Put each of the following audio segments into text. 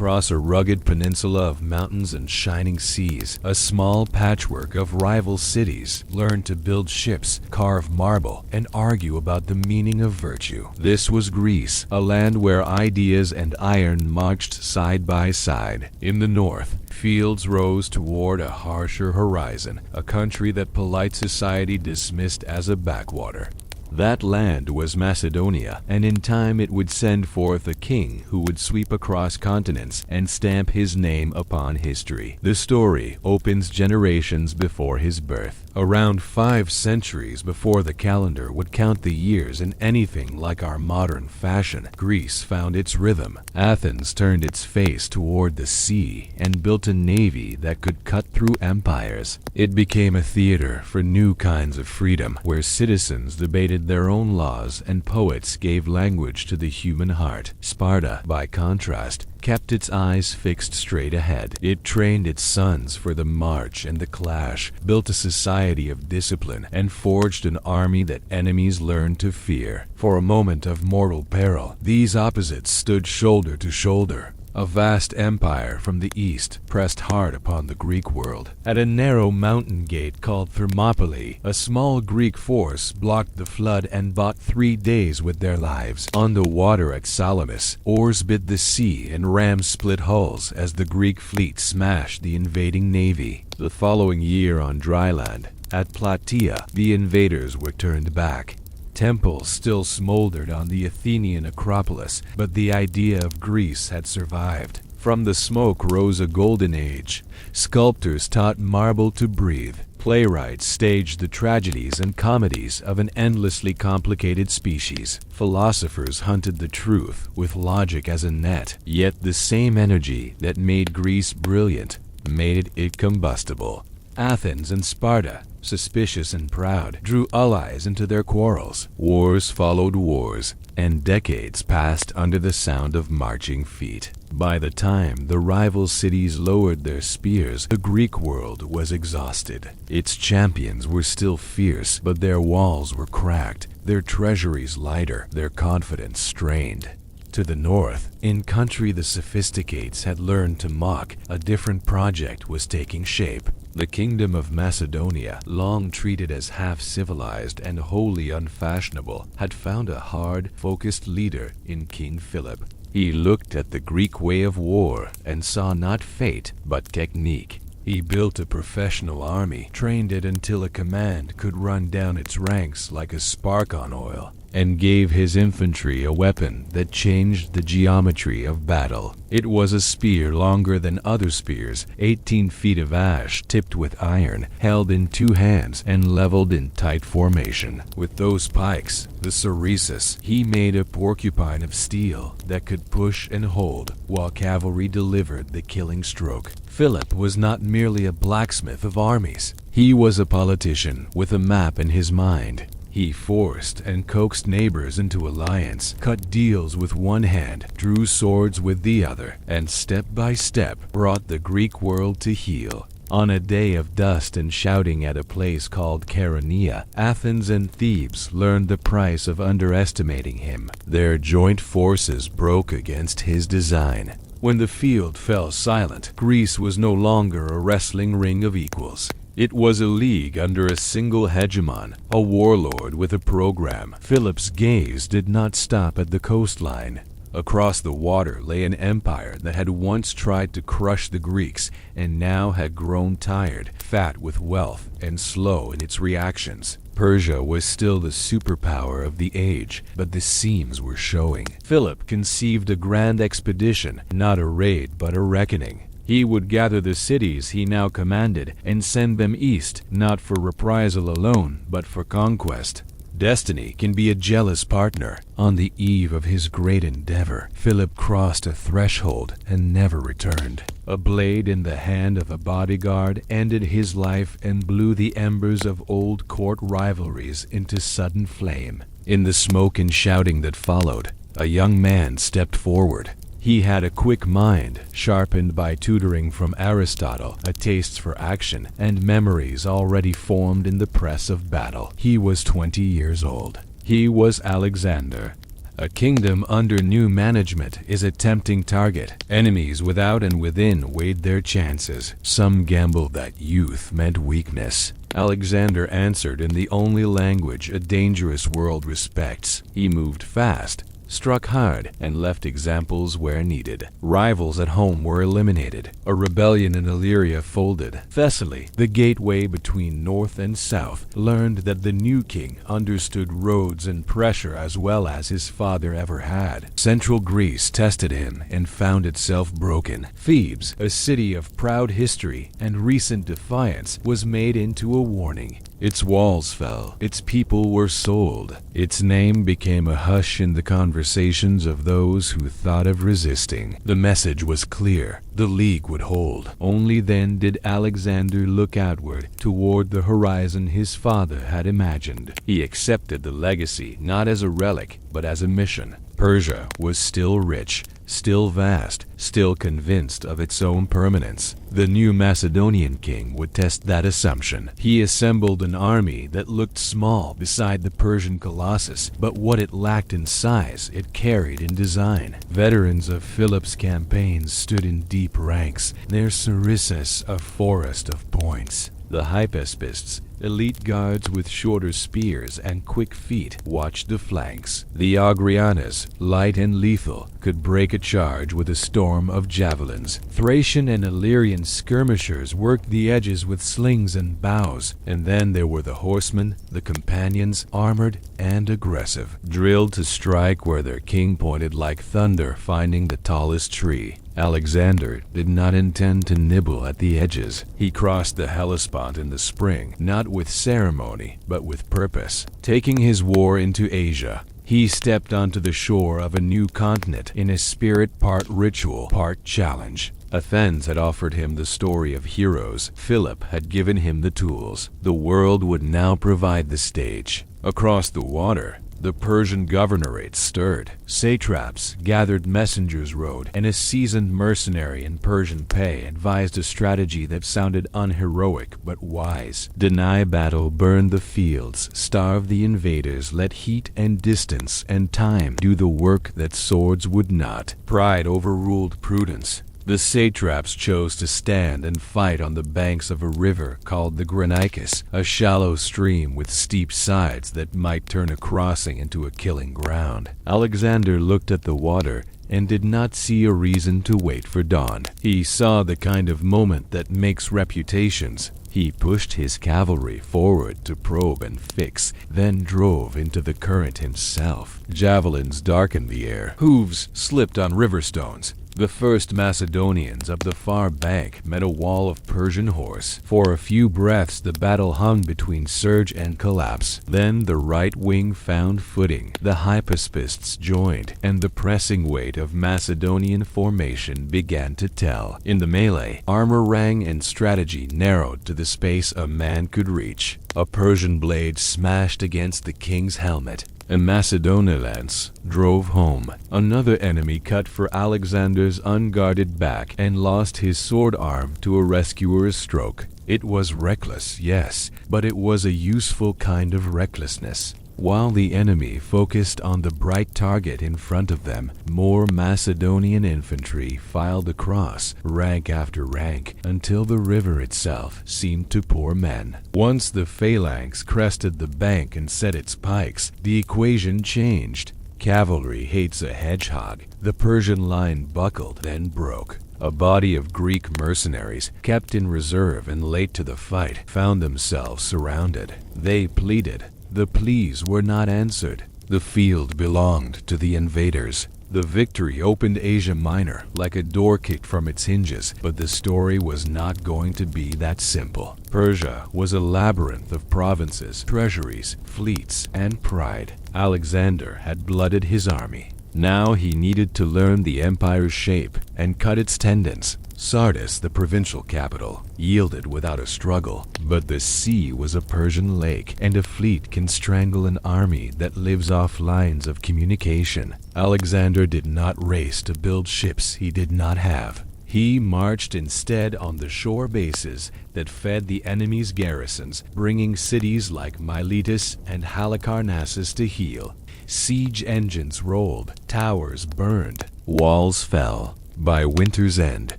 Across a rugged peninsula of mountains and shining seas, a small patchwork of rival cities learned to build ships, carve marble, and argue about the meaning of virtue. This was Greece, a land where ideas and iron marched side by side. In the north, fields rose toward a harsher horizon, a country that polite society dismissed as a backwater. That land was Macedonia, and in time it would send forth a king who would sweep across continents and stamp his name upon history. The story opens generations before his birth. Around 5 centuries before the calendar would count the years in anything like our modern fashion, Greece found its rhythm. Athens turned its face toward the sea and built a navy that could cut through empires. It became a theater for new kinds of freedom, where citizens debated their own laws and poets gave language to the human heart. Sparta, by contrast, kept its eyes fixed straight ahead. It trained its sons for the march and the clash, built a society of discipline, and forged an army that enemies learned to fear. For a moment of mortal peril, these opposites stood shoulder to shoulder. A vast empire from the east pressed hard upon the Greek world. At a narrow mountain gate called Thermopylae, a small Greek force blocked the flood and bought 3 days with their lives. On the water at Salamis, oars bit the sea and rams split hulls as the Greek fleet smashed the invading navy. The following year on dry land, at Plataea, the invaders were turned back. Temples still smoldered on the Athenian acropolis, but the idea of Greece had survived. From the smoke rose a golden age. Sculptors taught marble to breathe. Playwrights staged the tragedies and comedies of an endlessly complicated species. Philosophers hunted the truth with logic as a net. Yet the same energy that made Greece brilliant made it combustible. Athens and Sparta, suspicious and proud, drew allies into their quarrels. Wars followed wars, and decades passed under the sound of marching feet. By the time the rival cities lowered their spears, the Greek world was exhausted. Its champions were still fierce, but their walls were cracked, their treasuries lighter, their confidence strained. To the north, in country the sophisticates had learned to mock, a different project was taking shape. The kingdom of Macedonia, long treated as half-civilized and wholly unfashionable, had found a hard, focused leader in King Philip. He looked at the Greek way of war and saw not fate, but technique. He built a professional army, trained it until a command could run down its ranks like a spark on oil, and gave his infantry a weapon that changed the geometry of battle. It was a spear longer than other spears, 18 feet of ash tipped with iron, held in 2 hands and leveled in tight formation. With those pikes, the ceresis, he made a porcupine of steel that could push and hold, while cavalry delivered the killing stroke. Philip was not merely a blacksmith of armies. He was a politician with a map in his mind. He forced and coaxed neighbors into alliance, cut deals with one hand, drew swords with the other, and step by step brought the Greek world to heel. On a day of dust and shouting at a place called Chaeronea, Athens and Thebes learned the price of underestimating him. Their joint forces broke against his design. When the field fell silent, Greece was no longer a wrestling ring of equals. It was a league under a single hegemon, a warlord with a program. Philip's gaze did not stop at the coastline. Across the water lay an empire that had once tried to crush the Greeks and now had grown tired, fat with wealth, and slow in its reactions. Persia was still the superpower of the age, but the seams were showing. Philip conceived a grand expedition, not a raid but a reckoning. He would gather the cities he now commanded and send them east, not for reprisal alone, but for conquest. Destiny can be a jealous partner. On the eve of his great endeavor, Philip crossed a threshold and never returned. A blade in the hand of a bodyguard ended his life and blew the embers of old court rivalries into sudden flame. In the smoke and shouting that followed, a young man stepped forward. He had a quick mind, sharpened by tutoring from Aristotle, a taste for action, and memories already formed in the press of battle. He was 20 years old. He was Alexander, A kingdom under new management is a tempting target. Enemies without and within weighed their chances. Some gambled that youth meant weakness. Alexander answered in the only language a dangerous world respects. He moved fast, struck hard, and left examples where needed. Rivals at home were eliminated. A rebellion in Illyria folded. Thessaly, the gateway between north and south, learned that the new king understood roads and pressure as well as his father ever had. Central Greece tested him and found itself broken. Thebes, a city of proud history and recent defiance, was made into a warning. Its walls fell. Its people were sold. Its name became a hush in the conversations of those who thought of resisting. The message was clear. The league would hold. Only then did Alexander look outward toward the horizon his father had imagined. He accepted the legacy not as a relic, but as a mission. Persia was still rich, still vast, still convinced of its own permanence. The new Macedonian king would test that assumption. He assembled an army that looked small beside the Persian colossus, but what it lacked in size, it carried in design. Veterans of Philip's campaigns stood in deep ranks, their sarissas a forest of points. The hypaspists, elite guards with shorter spears and quick feet, watched the flanks. The Agrianas, light and lethal, could break a charge with a storm of javelins. Thracian and Illyrian skirmishers worked the edges with slings and bows. And then there were the horsemen, the companions, armored and aggressive, drilled to strike where their king pointed like thunder, finding the tallest tree. Alexander did not intend to nibble at the edges. He crossed the Hellespont in the spring, not with ceremony, but with purpose. Taking his war into Asia, he stepped onto the shore of a new continent in a spirit part ritual, part challenge. Athens had offered him the story of heroes. Philip had given him the tools. The world would now provide the stage. Across the water, the Persian governorate stirred. Satraps gathered messengers rode, and a seasoned mercenary in Persian pay advised a strategy that sounded unheroic but wise. Deny battle, burn the fields, starve the invaders, let heat and distance and time do the work that swords would not. Pride overruled prudence. The satraps chose to stand and fight on the banks of a river called the Granicus, a shallow stream with steep sides that might turn a crossing into a killing ground. Alexander looked at the water and did not see a reason to wait for dawn. He saw the kind of moment that makes reputations. He pushed his cavalry forward to probe and fix, then drove into the current himself. Javelins darkened the air. Hooves slipped on river stones. The first Macedonians of the far bank met a wall of Persian horse. For a few breaths the battle hung between surge and collapse. Then the right wing found footing. The hypaspists joined, and the pressing weight of Macedonian formation began to tell. In the melee, armor rang and strategy narrowed to the space a man could reach. A Persian blade smashed against the king's helmet. A Macedonian lance drove home. Another enemy cut for Alexander's unguarded back and lost his sword arm to a rescuer's stroke. It was reckless, yes, but it was a useful kind of recklessness. While the enemy focused on the bright target in front of them, more Macedonian infantry filed across, rank after rank, until the river itself seemed to pour men. Once the phalanx crested the bank and set its pikes, the equation changed. Cavalry hates a hedgehog. The Persian line buckled, then broke. A body of Greek mercenaries, kept in reserve and late to the fight, found themselves surrounded. They pleaded. The pleas were not answered. The field belonged to the invaders. The victory opened Asia Minor like a door kicked from its hinges, but the story was not going to be that simple. Persia was a labyrinth of provinces, treasuries, fleets, and pride. Alexander had blooded his army. Now he needed to learn the empire's shape and cut its tendons. Sardis, the provincial capital, yielded without a struggle, but the sea was a Persian lake, and a fleet can strangle an army that lives off lines of communication. Alexander did not race to build ships he did not have. He marched instead on the shore bases that fed the enemy's garrisons, bringing cities like Miletus and Halicarnassus to heel. Siege engines rolled, towers burned, walls fell. By winter's end,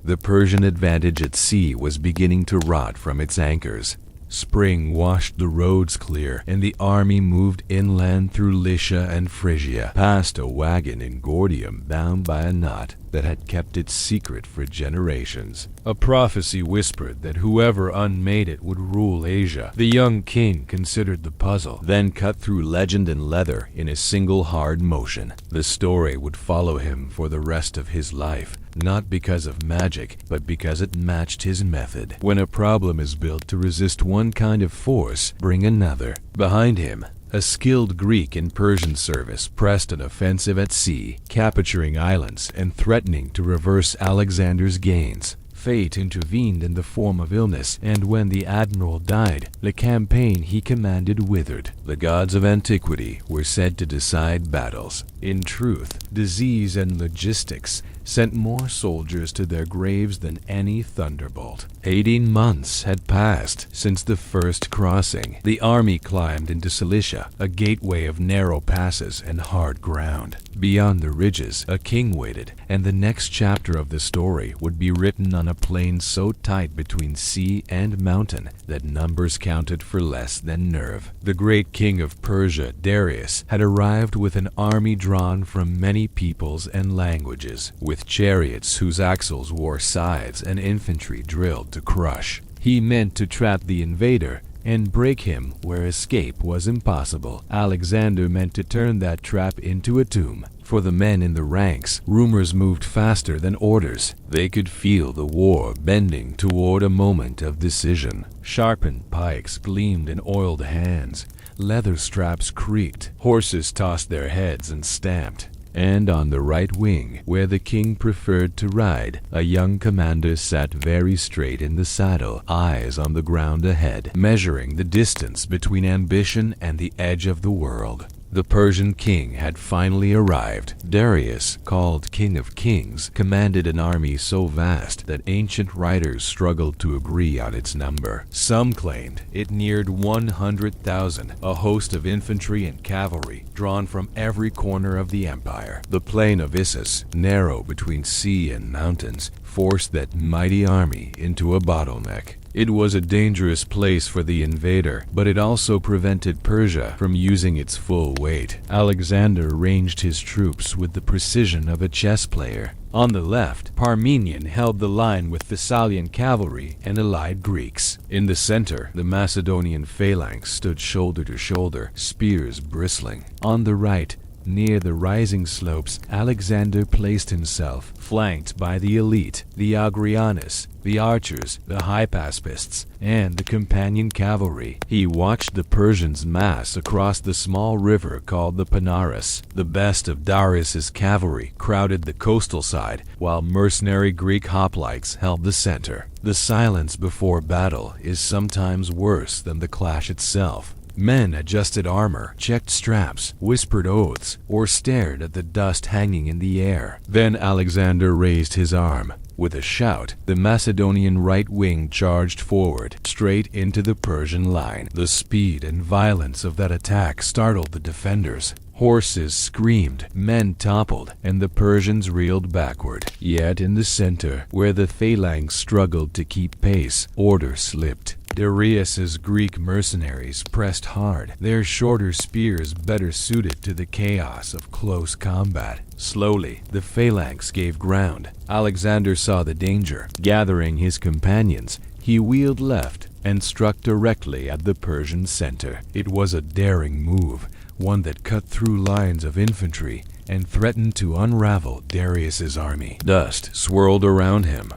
the Persian advantage at sea was beginning to rot from its anchors. Spring washed the roads clear, and the army moved inland through Lycia and Phrygia, past a wagon in Gordium bound by a knot that had kept its secret for generations. A prophecy whispered that whoever unmade it would rule Asia. The young king considered the puzzle, then cut through legend and leather in a single hard motion. The story would follow him for the rest of his life, not because of magic, but because it matched his method. When a problem is built to resist one kind of force, bring another. Behind him, a skilled Greek in Persian service pressed an offensive at sea, capturing islands and threatening to reverse Alexander's gains. Fate intervened in the form of illness, and when the admiral died, the campaign he commanded withered. The gods of antiquity were said to decide battles. In truth, disease and logistics sent more soldiers to their graves than any thunderbolt. 18 months had passed since the first crossing. The army climbed into Cilicia, a gateway of narrow passes and hard ground. Beyond the ridges, a king waited, and the next chapter of the story would be written on a plain so tight between sea and mountain that numbers counted for less than nerve. The great king of Persia, Darius, had arrived with an army drawn from many peoples and languages, with chariots whose axles wore scythes and infantry drilled to crush. He meant to trap the invader and break him where escape was impossible. Alexander meant to turn that trap into a tomb. For the men in the ranks, rumors moved faster than orders. They could feel the war bending toward a moment of decision. Sharpened pikes gleamed in oiled hands. Leather straps creaked. Horses tossed their heads and stamped. And on the right wing, where the king preferred to ride, a young commander sat very straight in the saddle, eyes on the ground ahead, measuring the distance between ambition and the edge of the world. The Persian king had finally arrived. Darius, called King of Kings, commanded an army so vast that ancient writers struggled to agree on its number. Some claimed it neared 100,000, a host of infantry and cavalry drawn from every corner of the empire. The plain of Issus, narrow between sea and mountains, forced that mighty army into a bottleneck. It was a dangerous place for the invader, but it also prevented Persia from using its full weight. Alexander ranged his troops with the precision of a chess player. On the left, Parmenion held the line with Thessalian cavalry and allied Greeks. In the center, the Macedonian phalanx stood shoulder to shoulder, spears bristling. On the right, near the rising slopes, Alexander placed himself, flanked by the elite, the Agrianes, the archers, the hypaspists, and the companion cavalry. He watched the Persians mass across the small river called the Panaris. The best of Darius's cavalry crowded the coastal side, while mercenary Greek hoplites held the center. The silence before battle is sometimes worse than the clash itself. Men adjusted armor, checked straps, whispered oaths, or stared at the dust hanging in the air. Then Alexander raised his arm. With a shout, the Macedonian right wing charged forward, straight into the Persian line. The speed and violence of that attack startled the defenders. Horses screamed, men toppled, and the Persians reeled backward. Yet in the center, where the phalanx struggled to keep pace, order slipped. Darius's Greek mercenaries pressed hard, their shorter spears better suited to the chaos of close combat. Slowly, the phalanx gave ground. Alexander saw the danger. Gathering his companions, he wheeled left and struck directly at the Persian center. It was a daring move, one that cut through lines of infantry and threatened to unravel Darius's army. Dust swirled around him.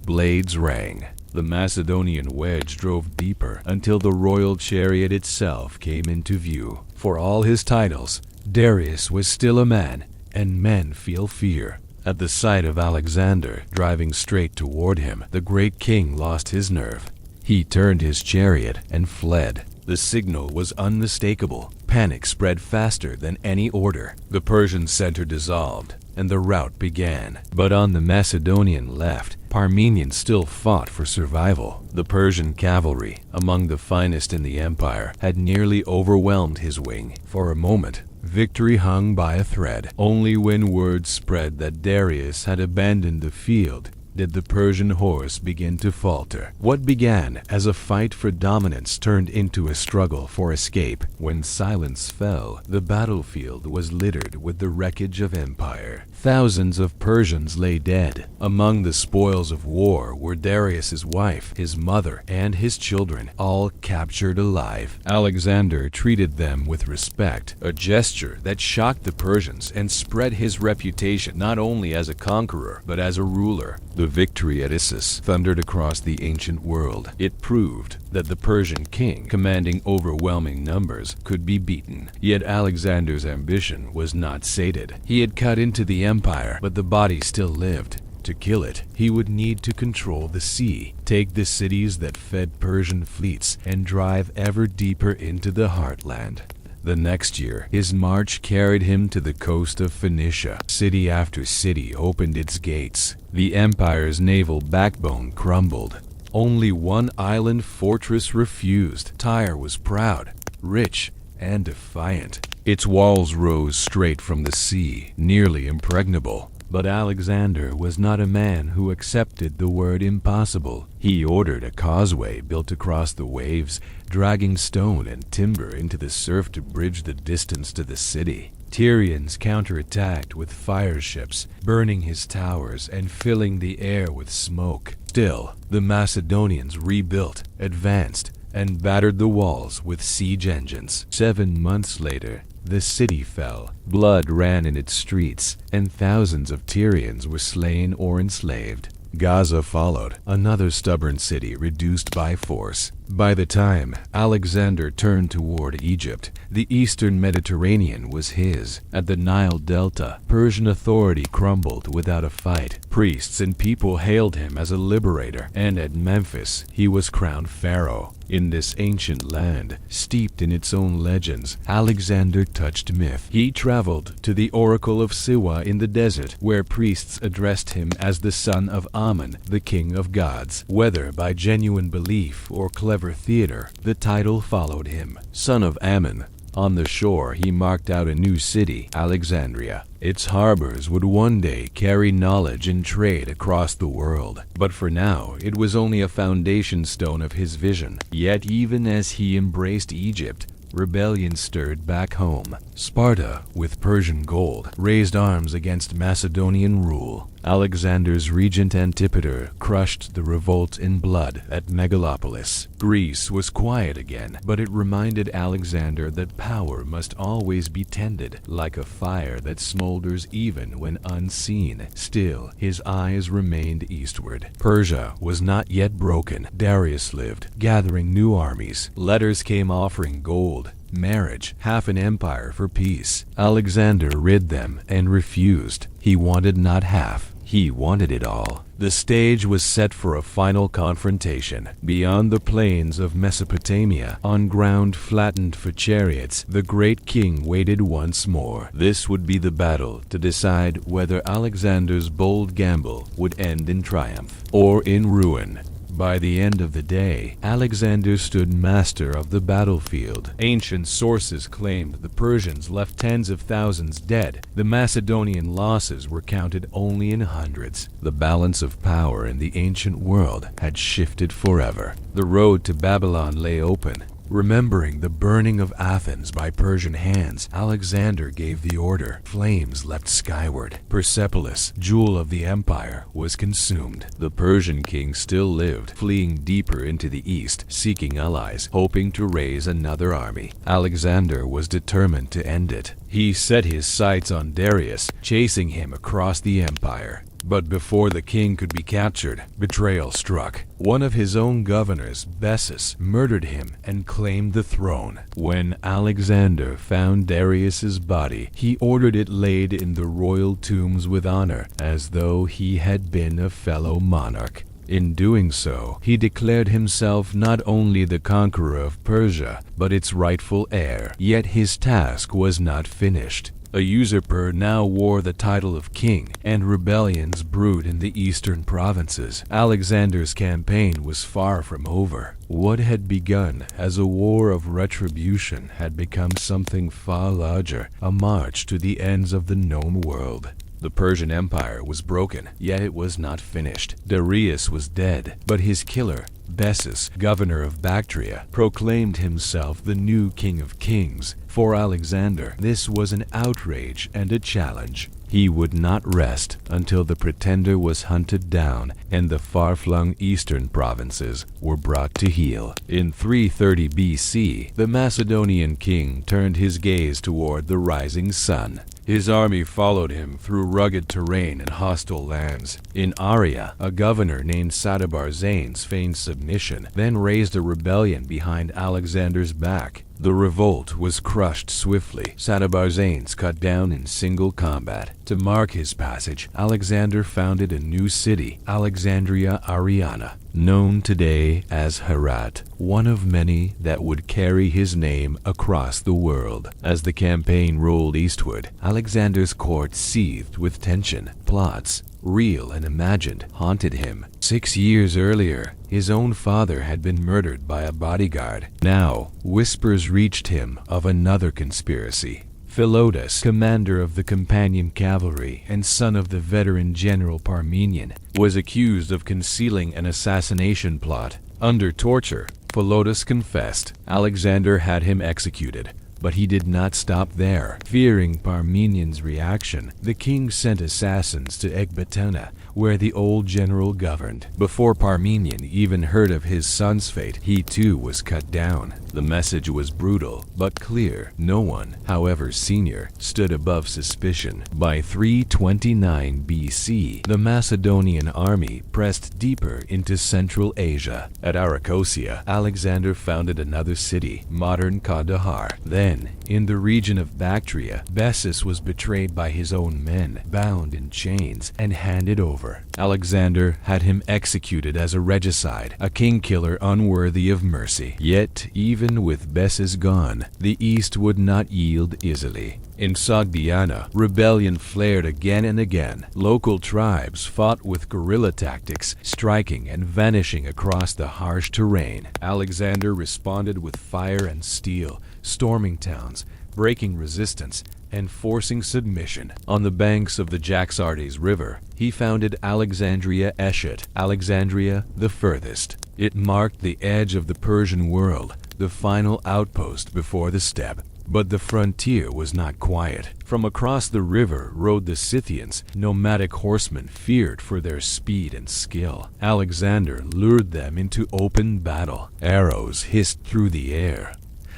Blades rang. The Macedonian wedge drove deeper until the royal chariot itself came into view. For all his titles, Darius was still a man, and men feel fear. At the sight of Alexander driving straight toward him, the great king lost his nerve. He turned his chariot and fled. The signal was unmistakable. Panic spread faster than any order. The Persian center dissolved, and the rout began. But on the Macedonian left, Parmenion still fought for survival. The Persian cavalry, among the finest in the empire, had nearly overwhelmed his wing. For a moment, victory hung by a thread. Only when word spread that Darius had abandoned the field did the Persian horse begin to falter. What began as a fight for dominance turned into a struggle for escape. When silence fell, the battlefield was littered with the wreckage of empire. Thousands of Persians lay dead. Among the spoils of war were Darius's wife, his mother, and his children, all captured alive. Alexander treated them with respect, a gesture that shocked the Persians and spread his reputation not only as a conqueror, but as a ruler. The victory at Issus thundered across the ancient world. It proved that the Persian king, commanding overwhelming numbers, could be beaten. Yet Alexander's ambition was not sated. He had cut into the empire, but the body still lived. To kill it, he would need to control the sea, take the cities that fed Persian fleets, and drive ever deeper into the heartland. The next year, his march carried him to the coast of Phoenicia. City after city opened its gates. The empire's naval backbone crumbled. Only one island fortress refused. Tyre was proud, rich, and defiant. Its walls rose straight from the sea, nearly impregnable. But Alexander was not a man who accepted the word impossible. He ordered a causeway built across the waves, dragging stone and timber into the surf to bridge the distance to the city. Tyrians counterattacked with fire ships, burning his towers and filling the air with smoke. Still, the Macedonians rebuilt, advanced, and battered the walls with siege engines. 7 months later, the city fell. Blood ran in its streets, and thousands of Tyrians were slain or enslaved. Gaza followed, another stubborn city reduced by force. By the time Alexander turned toward Egypt, the eastern Mediterranean was his. At the Nile Delta, Persian authority crumbled without a fight. Priests and people hailed him as a liberator, and at Memphis, he was crowned pharaoh. In this ancient land, steeped in its own legends, Alexander touched myth. He traveled to the oracle of Siwa in the desert, where priests addressed him as the son of Ammon, the king of gods. Whether by genuine belief or clever theater, the title followed him. Son of Ammon. On the shore, he marked out a new city, Alexandria. Its harbors would one day carry knowledge and trade across the world. But for now, it was only a foundation stone of his vision. Yet even as he embraced Egypt, rebellion stirred back home. Sparta, with Persian gold, raised arms against Macedonian rule. Alexander's regent Antipater crushed the revolt in blood at Megalopolis. Greece was quiet again, but it reminded Alexander that power must always be tended, like a fire that smolders even when unseen. Still, his eyes remained eastward. Persia was not yet broken. Darius lived, gathering new armies. Letters came offering gold, marriage, half an empire for peace. Alexander read them and refused. He wanted not half. He wanted it all. The stage was set for a final confrontation. Beyond the plains of Mesopotamia, on ground flattened for chariots, the great king waited once more. This would be the battle to decide whether Alexander's bold gamble would end in triumph or in ruin. By the end of the day, Alexander stood master of the battlefield. Ancient sources claimed the Persians left tens of thousands dead. The Macedonian losses were counted only in hundreds. The balance of power in the ancient world had shifted forever. The road to Babylon lay open. Remembering the burning of Athens by Persian hands, Alexander gave the order. Flames leapt skyward. Persepolis, jewel of the empire, was consumed. The Persian king still lived, fleeing deeper into the east, seeking allies, hoping to raise another army. Alexander was determined to end it. He set his sights on Darius, chasing him across the empire. But before the king could be captured, betrayal struck. One of his own governors, Bessus, murdered him and claimed the throne. When Alexander found Darius's body, he ordered it laid in the royal tombs with honor, as though he had been a fellow monarch. In doing so, he declared himself not only the conqueror of Persia, but its rightful heir. Yet his task was not finished. A usurper now wore the title of king, and rebellions brewed in the eastern provinces. Alexander's campaign was far from over. What had begun as a war of retribution had become something far larger, a march to the ends of the known world. The Persian Empire was broken, yet it was not finished. Darius was dead, but his killer, Bessus, governor of Bactria, proclaimed himself the new king of kings. For Alexander, this was an outrage and a challenge. He would not rest until the pretender was hunted down and the far-flung eastern provinces were brought to heel. In 330 BC, the Macedonian king turned his gaze toward the rising sun. His army followed him through rugged terrain and hostile lands. In Aria, a governor named Sadabarzanes feigned submission, then raised a rebellion behind Alexander's back. The revolt was crushed swiftly. Sadabarzanes cut down in single combat. To mark his passage, Alexander founded a new city, Alexandria Ariana, known today as Herat, one of many that would carry his name across the world. As the campaign rolled eastward, Alexander's court seethed with tension. Plots, real and imagined, haunted him. 6 years earlier, his own father had been murdered by a bodyguard. Now, whispers reached him of another conspiracy. Philotas, commander of the companion cavalry and son of the veteran general Parmenion, was accused of concealing an assassination plot. Under torture, Philotas confessed. Alexander had him executed. But he did not stop there. Fearing Parmenian's reaction, the king sent assassins to Ecbatana, where the old general governed. Before Parmenian even heard of his son's fate, he too was cut down. The message was brutal, but clear. No one, however senior, stood above suspicion. By 329 BC, the Macedonian army pressed deeper into Central Asia. At Arachosia, Alexander founded another city, modern Kandahar. Then, in the region of Bactria, Bessus was betrayed by his own men, bound in chains, and handed over. Alexander had him executed as a regicide, a king-killer unworthy of mercy. Yet, even with Bessus gone, the East would not yield easily. In Sogdiana, rebellion flared again and again. Local tribes fought with guerrilla tactics, striking and vanishing across the harsh terrain. Alexander responded with fire and steel, storming towns, breaking resistance, and forcing submission. On the banks of the Jaxartes River, he founded Alexandria Eshet, Alexandria the furthest. It marked the edge of the Persian world, the final outpost before the steppe. But the frontier was not quiet. From across the river rode the Scythians, nomadic horsemen feared for their speed and skill. Alexander lured them into open battle. Arrows hissed through the air.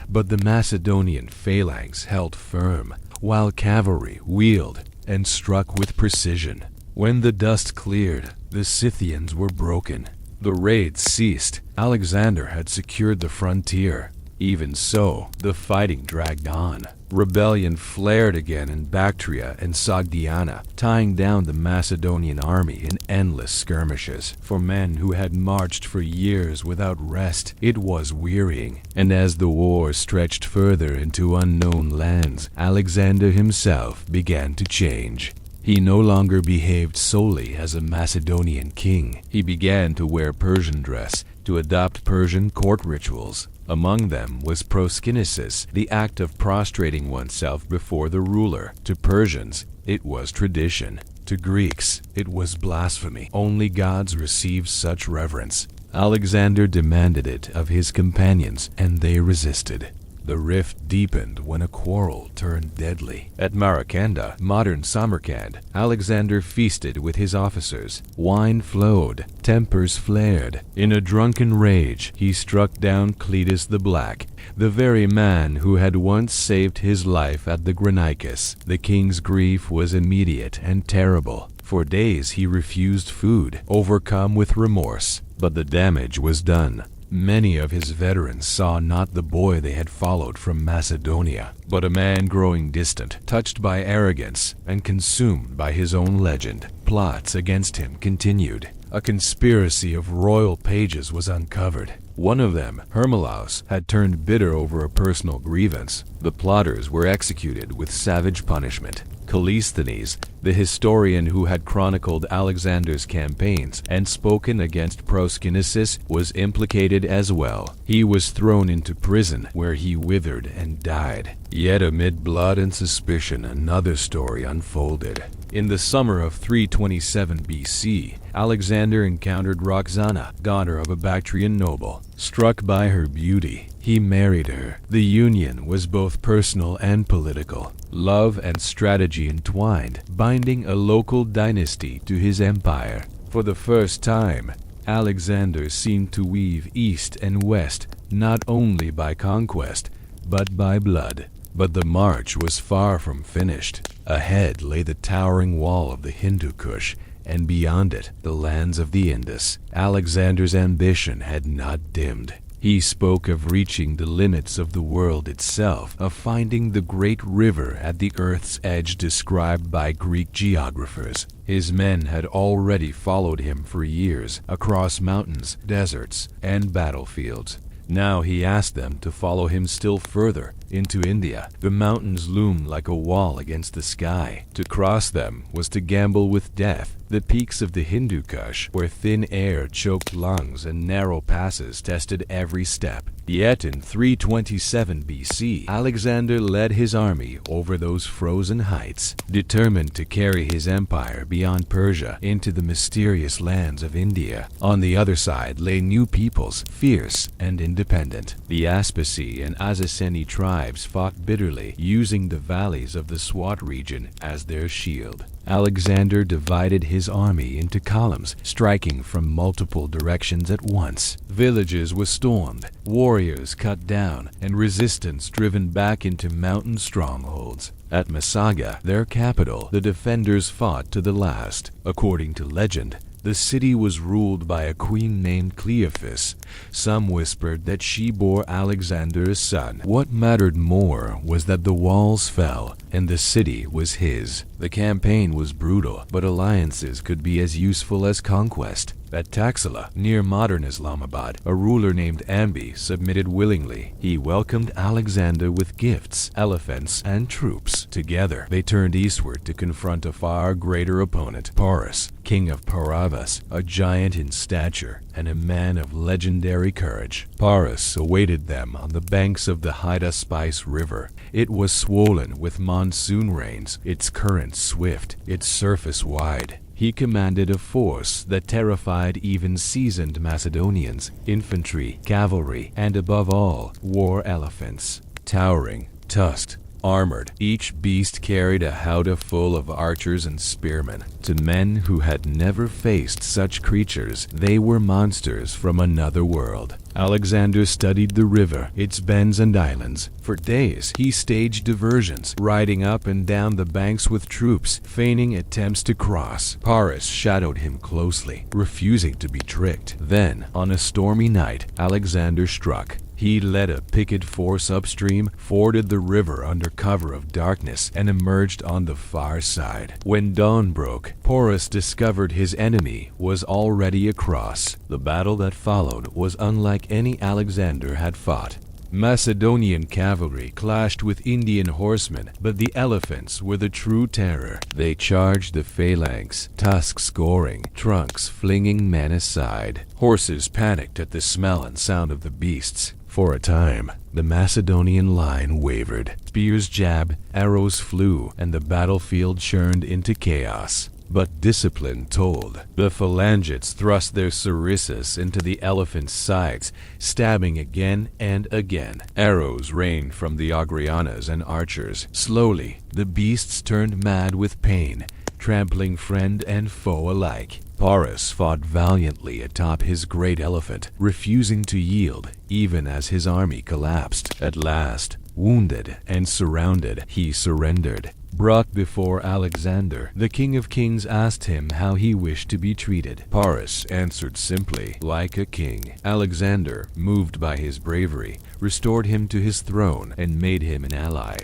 But the Macedonian phalanx held firm, while cavalry wheeled and struck with precision. When the dust cleared, the Scythians were broken. The raids ceased. Alexander had secured the frontier. Even so, the fighting dragged on. Rebellion flared again in Bactria and Sogdiana, tying down the Macedonian army in endless skirmishes. For men who had marched for years without rest, it was wearying. And as the war stretched further into unknown lands, Alexander himself began to change. He no longer behaved solely as a Macedonian king. He began to wear Persian dress, to adopt Persian court rituals. Among them was proskinesis, the act of prostrating oneself before the ruler. To Persians, it was tradition. To Greeks, it was blasphemy. Only gods received such reverence. Alexander demanded it of his companions, and they resisted. The rift deepened when a quarrel turned deadly. At Maracanda, modern Samarkand, Alexander feasted with his officers. Wine flowed, tempers flared. In a drunken rage, he struck down Cletus the Black, the very man who had once saved his life at the Granicus. The king's grief was immediate and terrible. For days he refused food, overcome with remorse. But the damage was done. Many of his veterans saw not the boy they had followed from Macedonia, but a man growing distant, touched by arrogance and consumed by his own legend. Plots against him continued. A conspiracy of royal pages was uncovered. One of them, Hermolaus, had turned bitter over a personal grievance. The plotters were executed with savage punishment. Callisthenes, the historian who had chronicled Alexander's campaigns and spoken against Proskynnesis, was implicated as well. He was thrown into prison, where he withered and died. Yet amid blood and suspicion, another story unfolded. In the summer of 327 BC, Alexander encountered Roxana, daughter of a Bactrian noble. Struck by her beauty, he married her. The union was both personal and political. Love and strategy entwined, binding a local dynasty to his empire. For the first time, Alexander seemed to weave east and west, not only by conquest, but by blood. But the march was far from finished. Ahead lay the towering wall of the Hindu Kush, and beyond it, the lands of the Indus. Alexander's ambition had not dimmed. He spoke of reaching the limits of the world itself, of finding the great river at the earth's edge described by Greek geographers. His men had already followed him for years, across mountains, deserts, and battlefields. Now he asked them to follow him still further, into India. The mountains loomed like a wall against the sky. To cross them was to gamble with death. The peaks of the Hindu Kush, where thin air choked lungs and narrow passes tested every step. Yet in 327 BC, Alexander led his army over those frozen heights, determined to carry his empire beyond Persia into the mysterious lands of India. On the other side lay new peoples, fierce and independent. The Aspasi and Azeseni tribes fought bitterly, using the valleys of the Swat region as their shield. Alexander divided his army into columns, striking from multiple directions at once. Villages were stormed, warriors cut down, and resistance driven back into mountain strongholds. At Massaga, their capital, the defenders fought to the last. According to legend, the city was ruled by a queen named Cleophas. Some whispered that she bore Alexander a son. What mattered more was that the walls fell, and the city was his. The campaign was brutal, but alliances could be as useful as conquest. At Taxila, near modern Islamabad, a ruler named Ambi submitted willingly. He welcomed Alexander with gifts, elephants, and troops. Together, they turned eastward to confront a far greater opponent, Porus, king of Paravas, a giant in stature and a man of legendary courage. Porus awaited them on the banks of the Hydaspes River. It was swollen with monsoon rains, its currents swift, its surface wide. He commanded a force that terrified even seasoned Macedonians, infantry, cavalry, and above all, war elephants. Towering, tusked, armored, each beast carried a howdah full of archers and spearmen. To men who had never faced such creatures, they were monsters from another world. Alexander studied the river, its bends and islands. For days, he staged diversions, riding up and down the banks with troops, feigning attempts to cross. Porus shadowed him closely, refusing to be tricked. Then, on a stormy night, Alexander struck. He led a picket force upstream, forded the river under cover of darkness, and emerged on the far side. When dawn broke, Porus discovered his enemy was already across. The battle that followed was unlike any Alexander had fought. Macedonian cavalry clashed with Indian horsemen, but the elephants were the true terror. They charged the phalanx, tusks goring, trunks flinging men aside. Horses panicked at the smell and sound of the beasts. For a time, the Macedonian line wavered. Spears jabbed, arrows flew, and the battlefield churned into chaos. But discipline told. The phalangists thrust their sarissas into the elephants' sides, stabbing again and again. Arrows rained from the Agrianas and archers. Slowly, the beasts turned mad with pain, trampling friend and foe alike. Porus fought valiantly atop his great elephant, refusing to yield, even as his army collapsed. At last, wounded and surrounded, he surrendered. Brought before Alexander, the King of Kings asked him how he wished to be treated. Porus answered simply, like a king. Alexander, moved by his bravery, restored him to his throne and made him an ally.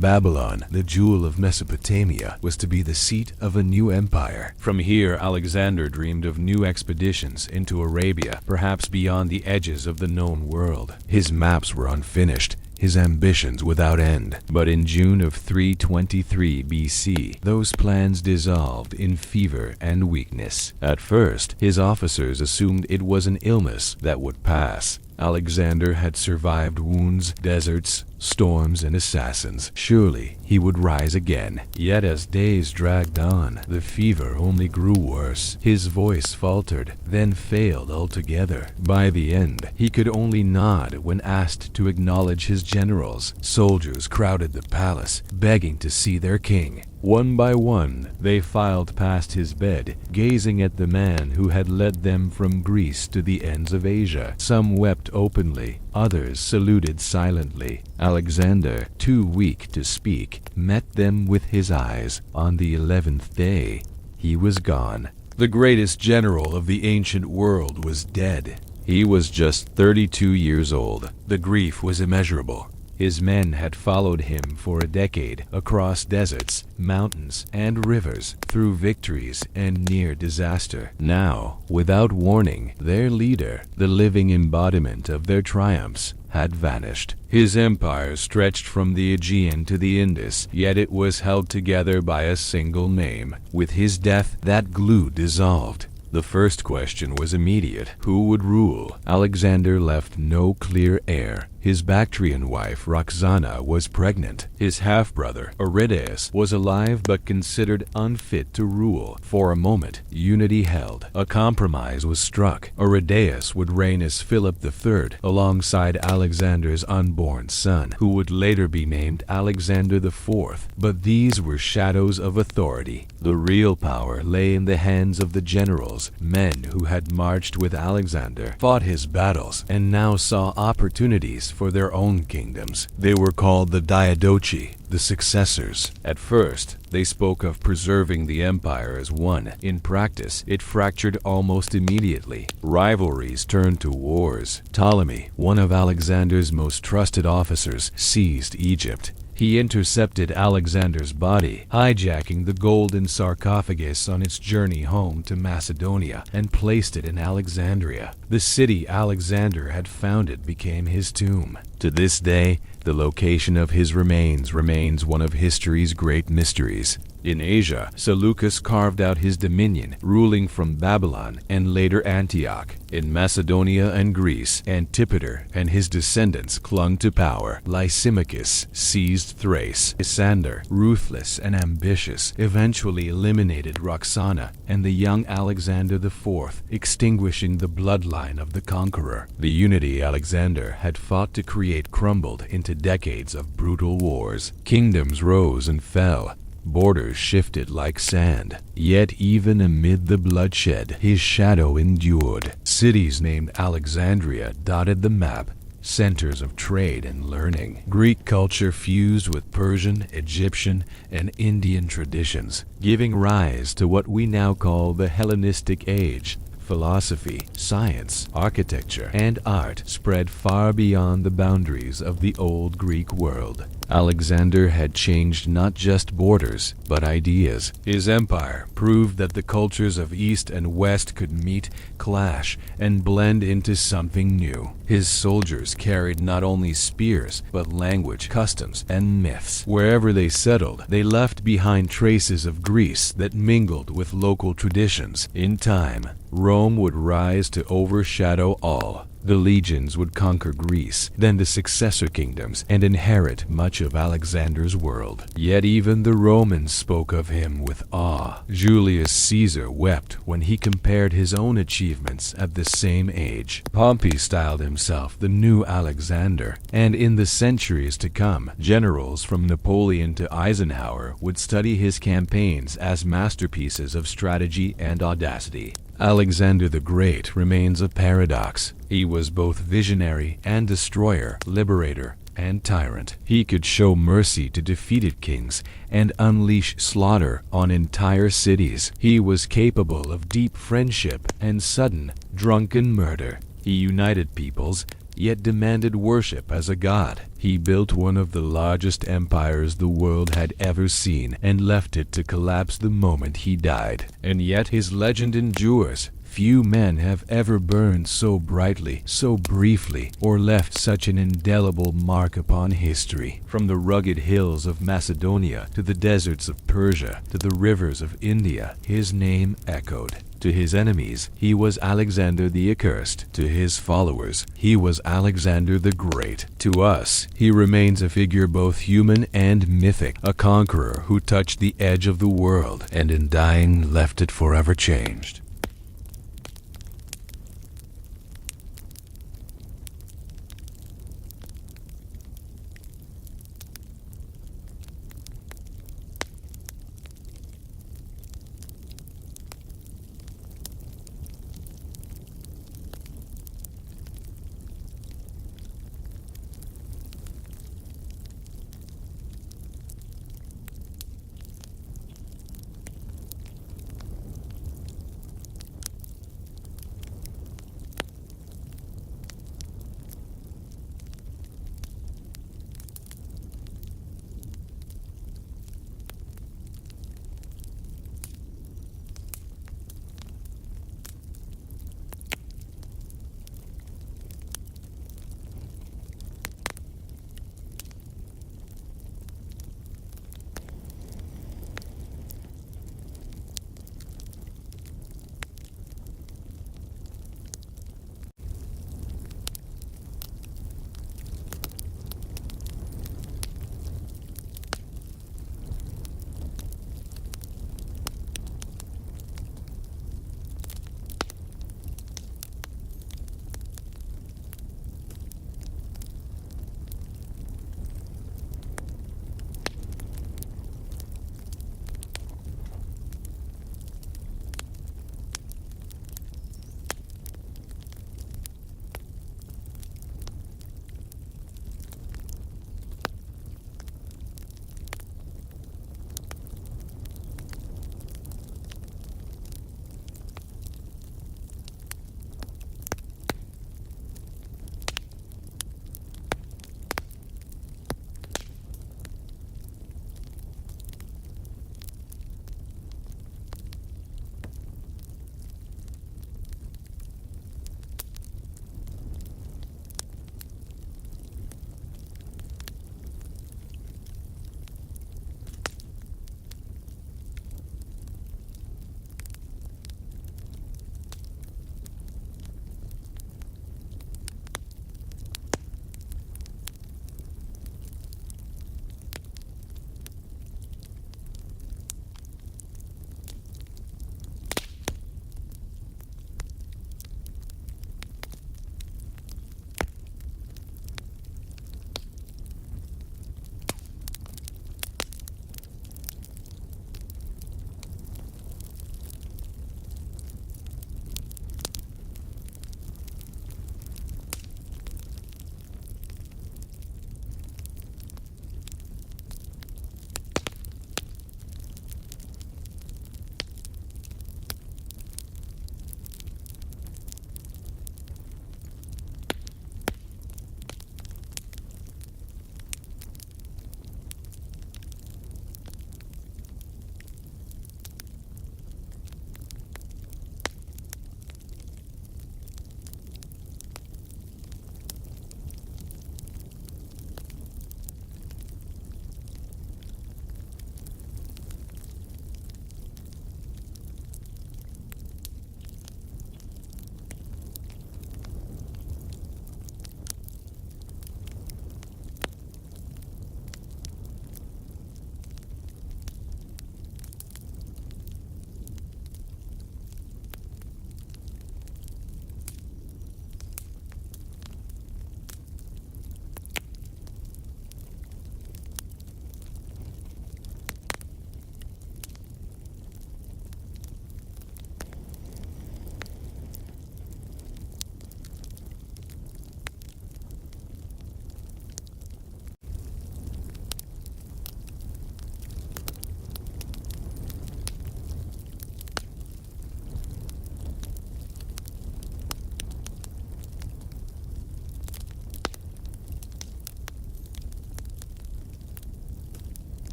Babylon, the jewel of Mesopotamia, was to be the seat of a new empire. From here, Alexander dreamed of new expeditions into Arabia, perhaps beyond the edges of the known world. His maps were unfinished, his ambitions without end. But in June of 323 BC, those plans dissolved in fever and weakness. At first, his officers assumed it was an illness that would pass. Alexander had survived wounds, deserts, storms, and assassins. Surely he would rise again. Yet as days dragged on, the fever only grew worse. His voice faltered, then failed altogether. By the end, he could only nod when asked to acknowledge his generals. Soldiers crowded the palace, begging to see their king. One by one, they filed past his bed, gazing at the man who had led them from Greece to the ends of Asia. Some wept openly, others saluted silently. Alexander, too weak to speak, met them with his eyes. On the 11th day, he was gone. The greatest general of the ancient world was dead. He was just 32 years old. The grief was immeasurable. His men had followed him for a decade, across deserts, mountains, and rivers, through victories and near disaster. Now, without warning, their leader, the living embodiment of their triumphs, had vanished. His empire stretched from the Aegean to the Indus, yet it was held together by a single name. With his death, that glue dissolved. The first question was immediate. Who would rule? Alexander left no clear heir. His Bactrian wife, Roxana, was pregnant. His half-brother, Aridaeus, was alive but considered unfit to rule. For a moment, unity held. A compromise was struck. Aridaeus would reign as Philip III, alongside Alexander's unborn son, who would later be named Alexander IV. But these were shadows of authority. The real power lay in the hands of the generals, men who had marched with Alexander, fought his battles, and now saw opportunities for their own kingdoms. They were called the Diadochi, the successors. At first, they spoke of preserving the empire as one. In practice, it fractured almost immediately. Rivalries turned to wars. Ptolemy, one of Alexander's most trusted officers, seized Egypt. He intercepted Alexander's body, hijacking the golden sarcophagus on its journey home to Macedonia, and placed it in Alexandria. The city Alexander had founded became his tomb. To this day, the location of his remains remains one of history's great mysteries. In Asia, Seleucus carved out his dominion, ruling from Babylon and later Antioch. In Macedonia and Greece, Antipater and his descendants clung to power. Lysimachus seized Thrace. Lysander, ruthless and ambitious, eventually eliminated Roxana and the young Alexander IV, extinguishing the bloodline of the conqueror. The unity Alexander had fought to create crumbled into decades of brutal wars. Kingdoms rose and fell. Borders shifted like sand. Yet even amid the bloodshed, his shadow endured. Cities named Alexandria dotted the map, centers of trade and learning. Greek culture fused with Persian, Egyptian, and Indian traditions, giving rise to what we now call the Hellenistic Age. Philosophy, science, architecture, and art spread far beyond the boundaries of the old Greek world. Alexander had changed not just borders, but ideas. His empire proved that the cultures of East and West could meet, clash, and blend into something new. His soldiers carried not only spears, but language, customs, and myths. Wherever they settled, they left behind traces of Greece that mingled with local traditions. In time, Rome would rise to overshadow all. The legions would conquer Greece, then the successor kingdoms, and inherit much of Alexander's world. Yet even the Romans spoke of him with awe. Julius Caesar wept when he compared his own achievements at the same age. Pompey styled himself the new Alexander, and in the centuries to come, generals from Napoleon to Eisenhower would study his campaigns as masterpieces of strategy and audacity. Alexander the Great remains a paradox. He was both visionary and destroyer, liberator and tyrant. He could show mercy to defeated kings and unleash slaughter on entire cities. He was capable of deep friendship and sudden, drunken murder. He united peoples, yet demanded worship as a god. He built one of the largest empires the world had ever seen and left it to collapse the moment he died. And yet his legend endures. Few men have ever burned so brightly, so briefly, or left such an indelible mark upon history. From the rugged hills of Macedonia to the deserts of Persia to the rivers of India, his name echoed. To his enemies, he was Alexander the Accursed. To his followers, he was Alexander the Great. To us, he remains a figure both human and mythic, a conqueror who touched the edge of the world and in dying left it forever changed.